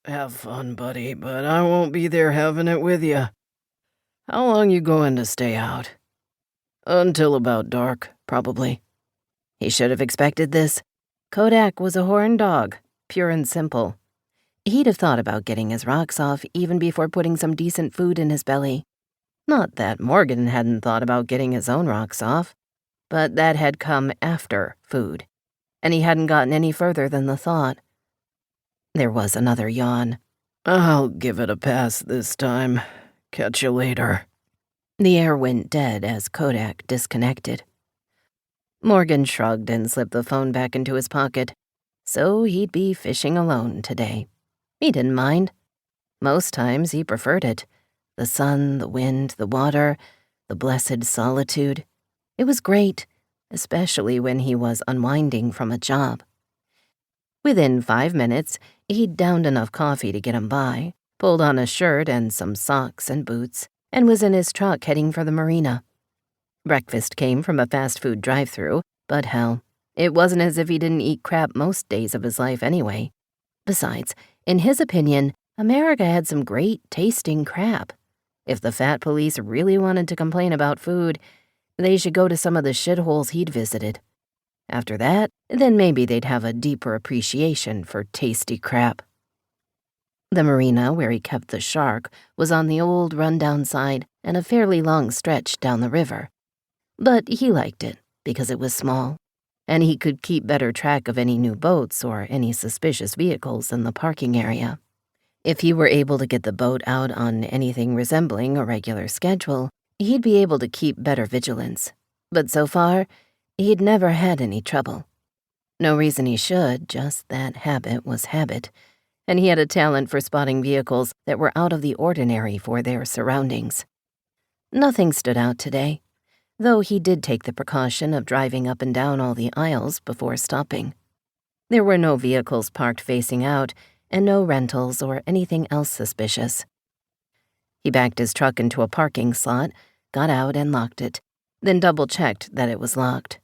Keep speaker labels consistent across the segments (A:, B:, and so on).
A: Have fun, buddy, but I won't be there having it with you. How long you going to stay out? Until about dark, probably.
B: He should have expected this. Kodak was a horned dog, pure and simple. He'd have thought about getting his rocks off even before putting some decent food in his belly. Not that Morgan hadn't thought about getting his own rocks off, but that had come after food, and he hadn't gotten any further than the thought. There was another yawn.
A: I'll give it a pass this time. Catch you later.
B: The air went dead as Kodak disconnected. Morgan shrugged and slipped the phone back into his pocket. So he'd be fishing alone today. He didn't mind. Most times he preferred it. The sun, the wind, the water, the blessed solitude. It was great, especially when he was unwinding from a job. Within 5 minutes, he'd downed enough coffee to get him by, pulled on a shirt and some socks and boots, and was in his truck heading for the marina. Breakfast came from a fast food drive-thru, but hell, it wasn't as if he didn't eat crap most days of his life anyway. Besides, in his opinion, America had some great-tasting crap. If the fat police really wanted to complain about food, they should go to some of the shitholes he'd visited. After that, then maybe they'd have a deeper appreciation for tasty crap. The marina where he kept the shark was on the old run-down side and a fairly long stretch down the river. But he liked it because it was small, and he could keep better track of any new boats or any suspicious vehicles in the parking area. If he were able to get the boat out on anything resembling a regular schedule, he'd be able to keep better vigilance. But so far, he'd never had any trouble. No reason he should, just that habit was habit, and he had a talent for spotting vehicles that were out of the ordinary for their surroundings. Nothing stood out today, though he did take the precaution of driving up and down all the aisles before stopping. There were no vehicles parked facing out, and no rentals or anything else suspicious. He backed his truck into a parking slot, got out and locked it, then double-checked that it was locked.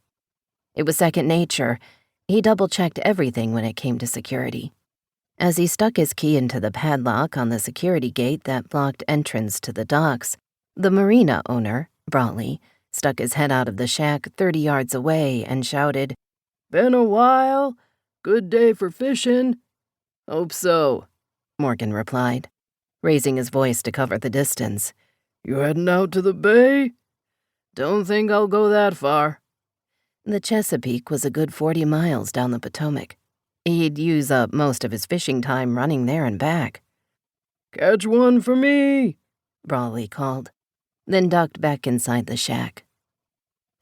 B: It was second nature. He double-checked everything when it came to security. As he stuck his key into the padlock on the security gate that blocked entrance to the docks, the marina owner, Brawley, stuck his head out of the shack 30 yards away and shouted,
A: "Been a while? Good day for fishing." "Hope so,"
B: Morgan replied, raising his voice to cover the distance.
A: "You heading out to the bay?" "Don't think I'll go that far."
B: The Chesapeake was a good 40 miles down the Potomac. He'd use up most of his fishing time running there and back.
A: "Catch one for me,"
B: Brawley called, then ducked back inside the shack.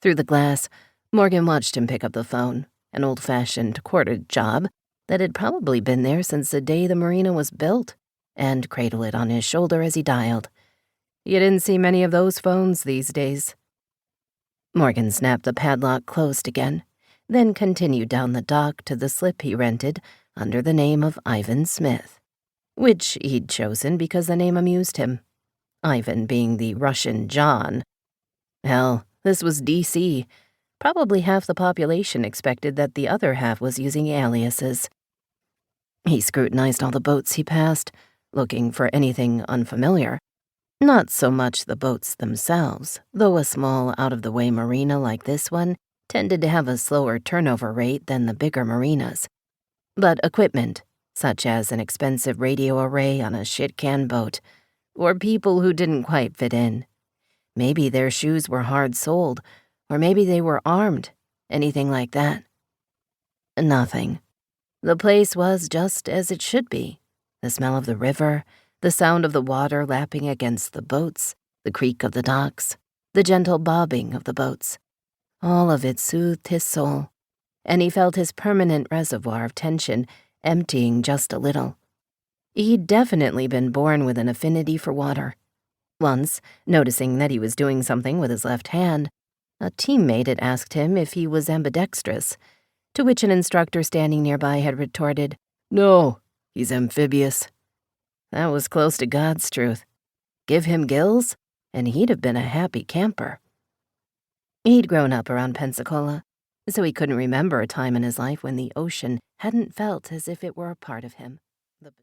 B: Through the glass, Morgan watched him pick up the phone, an old-fashioned corded job that had probably been there since the day the marina was built, and cradle it on his shoulder as he dialed. You didn't see many of those phones these days. Morgan snapped the padlock closed again, then continued down the dock to the slip he rented under the name of Ivan Smith, which he'd chosen because the name amused him, Ivan being the Russian John. Hell, this was D.C., Probably half the population expected that the other half was using aliases. He scrutinized all the boats he passed, looking for anything unfamiliar. Not so much the boats themselves, though a small, out-of-the-way marina like this one tended to have a slower turnover rate than the bigger marinas. But equipment, such as an expensive radio array on a shit-can boat, or people who didn't quite fit in. Maybe their shoes were hard-soled, or maybe they were armed, anything like that. Nothing. The place was just as it should be. The smell of the river, the sound of the water lapping against the boats, the creak of the docks, the gentle bobbing of the boats. All of it soothed his soul, and he felt his permanent reservoir of tension emptying just a little. He'd definitely been born with an affinity for water. Once, noticing that he was doing something with his left hand, a teammate had asked him if he was ambidextrous, to which an instructor standing nearby had retorted,
A: "No, he's amphibious."
B: That was close to God's truth. Give him gills, and he'd have been a happy camper. He'd grown up around Pensacola, so he couldn't remember a time in his life when the ocean hadn't felt as if it were a part of him.